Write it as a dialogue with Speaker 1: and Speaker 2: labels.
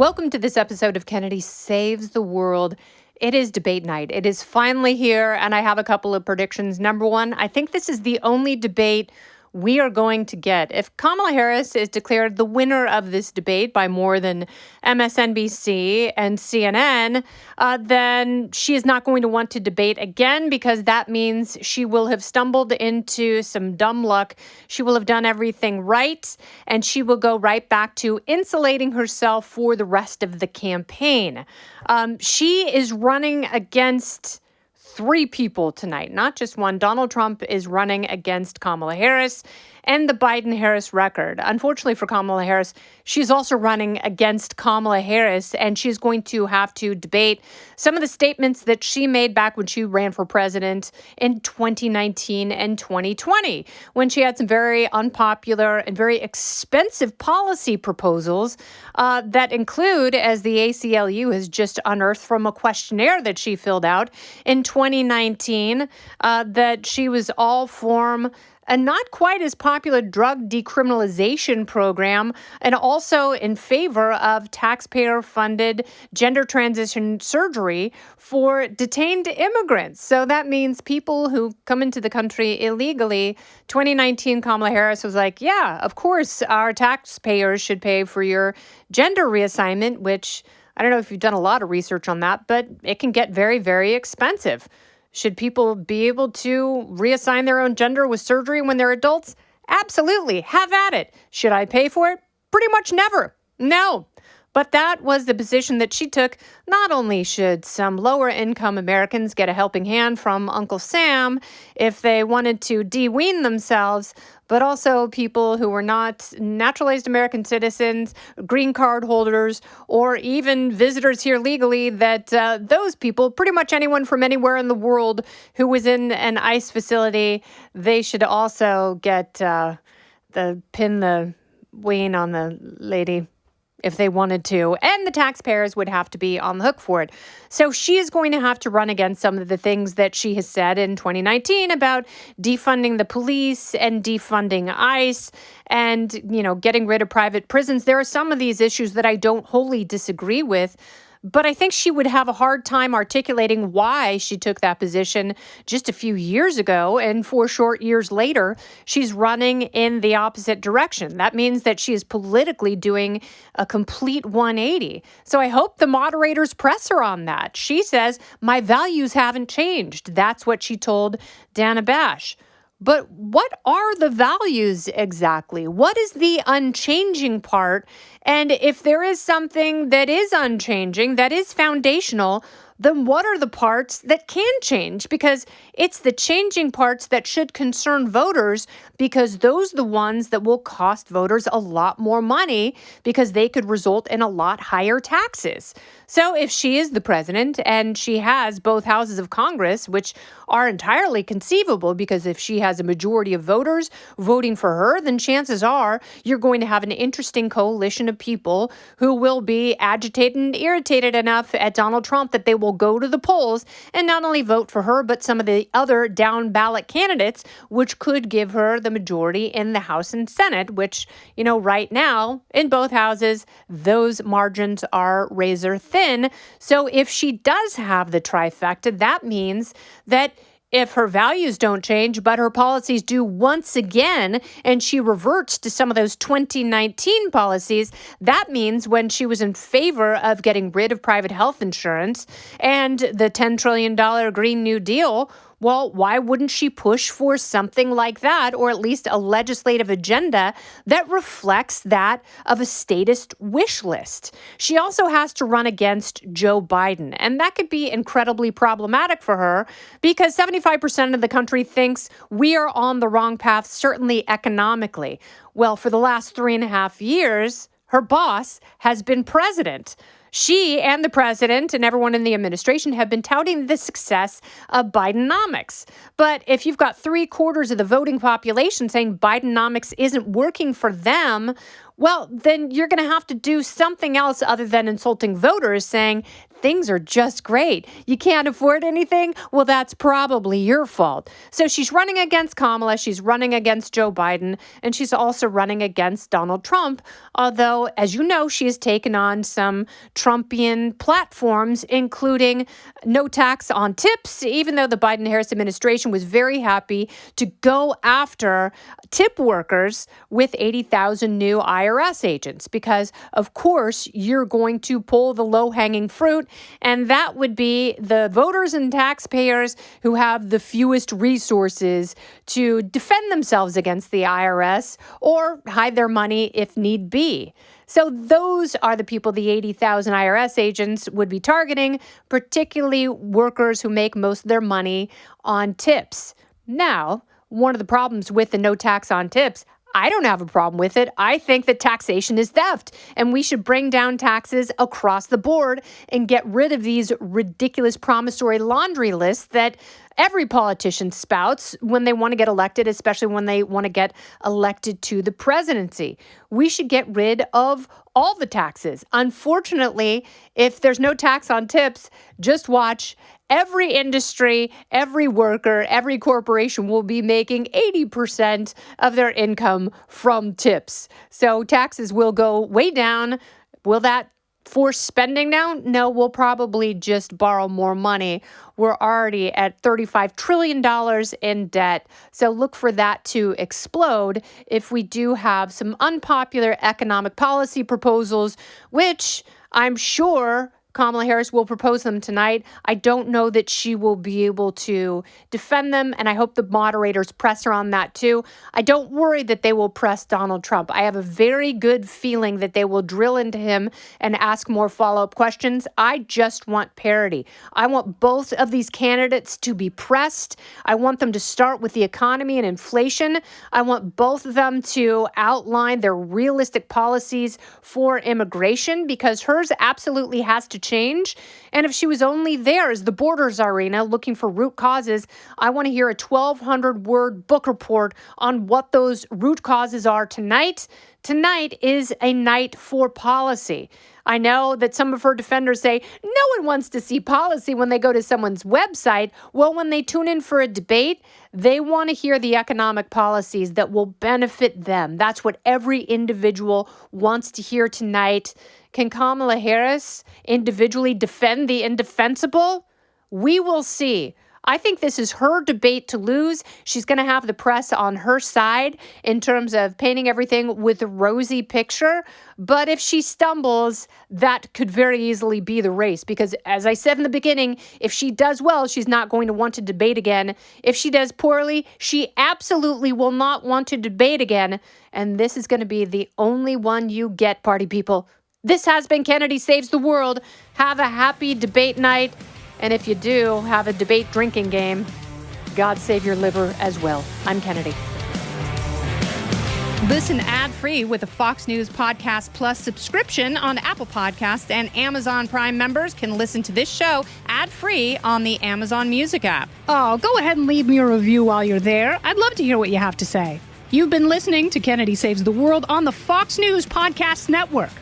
Speaker 1: Welcome to this episode of Kennedy Saves the World. It is debate night. It is finally here, and I have a couple of predictions. Number one, I think this is the only debate we are going to get. If Kamala Harris is declared the winner of this debate by more than MSNBC and CNN, then she is not going to want to debate again, because that means she will have stumbled into some dumb luck. She will have done everything right, and she will go right back to insulating herself for the rest of the campaign. She is running against three people tonight, not just one. Donald Trump is running against Kamala Harris and the Biden-Harris record. Unfortunately for Kamala Harris, she's also running against Kamala Harris, and she's going to have to debate some of the statements that she made back when she ran for president in 2019 and 2020, when she had some very unpopular and very expensive policy proposals that include, as the ACLU has just unearthed from a questionnaire that she filled out in 2019, that she was all for a not quite as popular drug decriminalization program, and also in favor of taxpayer-funded gender transition surgery for detained immigrants. So that means people who come into the country illegally. 2019, Kamala Harris was like, yeah, of course, our taxpayers should pay for your gender reassignment, which I don't know if you've done a lot of research on that, but it can get very, very expensive. Should people be able to reassign their own gender with surgery when they're adults? Absolutely. Have at it. Should I pay for it? Pretty much never. No. But that was the position that she took. Not only should some lower income Americans get a helping hand from Uncle Sam if they wanted to de-wean themselves, but also people who were not naturalized American citizens, green card holders, or even visitors here legally, that those people, pretty much anyone from anywhere in the world who was in an ICE facility, they should also get pin the wean on the lady if they wanted to, and the taxpayers would have to be on the hook for it. So she is going to have to run against some of the things that she has said in 2019 about defunding the police and defunding ICE and, getting rid of private prisons. There are some of these issues that I don't wholly disagree with, but I think she would have a hard time articulating why she took that position just a few years ago. And 4 short years later, she's running in the opposite direction. That means that she is politically doing a complete 180. So I hope the moderators press her on that. She says, my values haven't changed. That's what she told Dana Bash. But what are the values exactly? What is the unchanging part? And if there is something that is unchanging, that is foundational, then what are the parts that can change? Because it's the changing parts that should concern voters, because those are the ones that will cost voters a lot more money, because they could result in a lot higher taxes. So if she is the president and she has both houses of Congress, which are entirely conceivable, because if she has a majority of voters voting for her, then chances are you're going to have an interesting coalition of people who will be agitated and irritated enough at Donald Trump that they will go to the polls and not only vote for her, but some of the other down ballot candidates, which could give her the majority in the House and Senate, which, right now in both houses, those margins are razor thin. So if she does have the trifecta, that means that if her values don't change, but her policies do once again, and she reverts to some of those 2019 policies, that means when she was in favor of getting rid of private health insurance and the $10 trillion Green New Deal, well, why wouldn't she push for something like that, or at least a legislative agenda that reflects that of a statist wish list? She also has to run against Joe Biden, and that could be incredibly problematic for her, because 75% of the country thinks we are on the wrong path, certainly economically. Well, for the last 3.5 years, her boss has been president. She and the president and everyone in the administration have been touting the success of Bidenomics. But if you've got 3/4 of the voting population saying Bidenomics isn't working for them, well, then you're going to have to do something else other than insulting voters, saying things are just great. You can't afford anything? Well, that's probably your fault. So she's running against Kamala, she's running against Joe Biden, and she's also running against Donald Trump. Although, as you know, she has taken on some Trumpian platforms, including no tax on tips, even though the Biden-Harris administration was very happy to go after tip workers with 80,000 new IRS agents, because, of course, you're going to pull the low-hanging fruit, and that would be the voters and taxpayers who have the fewest resources to defend themselves against the IRS or hide their money if need be. So those are the people the 80,000 IRS agents would be targeting, particularly workers who make most of their money on tips. Now, one of the problems with the no tax on tips, I don't have a problem with it. I think that taxation is theft, and we should bring down taxes across the board and get rid of these ridiculous promissory laundry lists that every politician spouts when they want to get elected, especially when they want to get elected to the presidency. We should get rid of all the taxes. Unfortunately, if there's no tax on tips, just watch. Every industry, every worker, every corporation will be making 80% of their income from tips. So taxes will go way down. Will that force spending down? No, we'll probably just borrow more money. We're already at $35 trillion in debt. So look for that to explode if we do have some unpopular economic policy proposals, which I'm sure Kamala Harris will propose them tonight. I don't know that she will be able to defend them, and I hope the moderators press her on that too. I don't worry that they will press Donald Trump. I have a very good feeling that they will drill into him and ask more follow-up questions. I just want parity. I want both of these candidates to be pressed. I want them to start with the economy and inflation. I want both of them to outline their realistic policies for immigration, because hers absolutely has to change. And if she was only there as the border czarina looking for root causes, I want to hear a 1,200-word book report on what those root causes are tonight. Tonight is a night for policy. I know that some of her defenders say no one wants to see policy when they go to someone's website. Well, when they tune in for a debate, they want to hear the economic policies that will benefit them. That's what every individual wants to hear tonight. Can Kamala Harris individually defend the indefensible? We will see. I think this is her debate to lose. She's going to have the press on her side in terms of painting everything with a rosy picture. But if she stumbles, that could very easily be the race. Because as I said in the beginning, if she does well, she's not going to want to debate again. If she does poorly, she absolutely will not want to debate again. And this is going to be the only one you get, party people. This has been Kennedy Saves the World. Have a happy debate night. And if you do have a debate drinking game, God save your liver as well. I'm Kennedy.
Speaker 2: Listen ad-free with a Fox News Podcast Plus subscription on Apple Podcasts, and Amazon Prime members can listen to this show ad-free on the Amazon Music app.
Speaker 3: Oh, go ahead and leave me a review while you're there. I'd love to hear what you have to say. You've been listening to Kennedy Saves the World on the Fox News Podcast Network.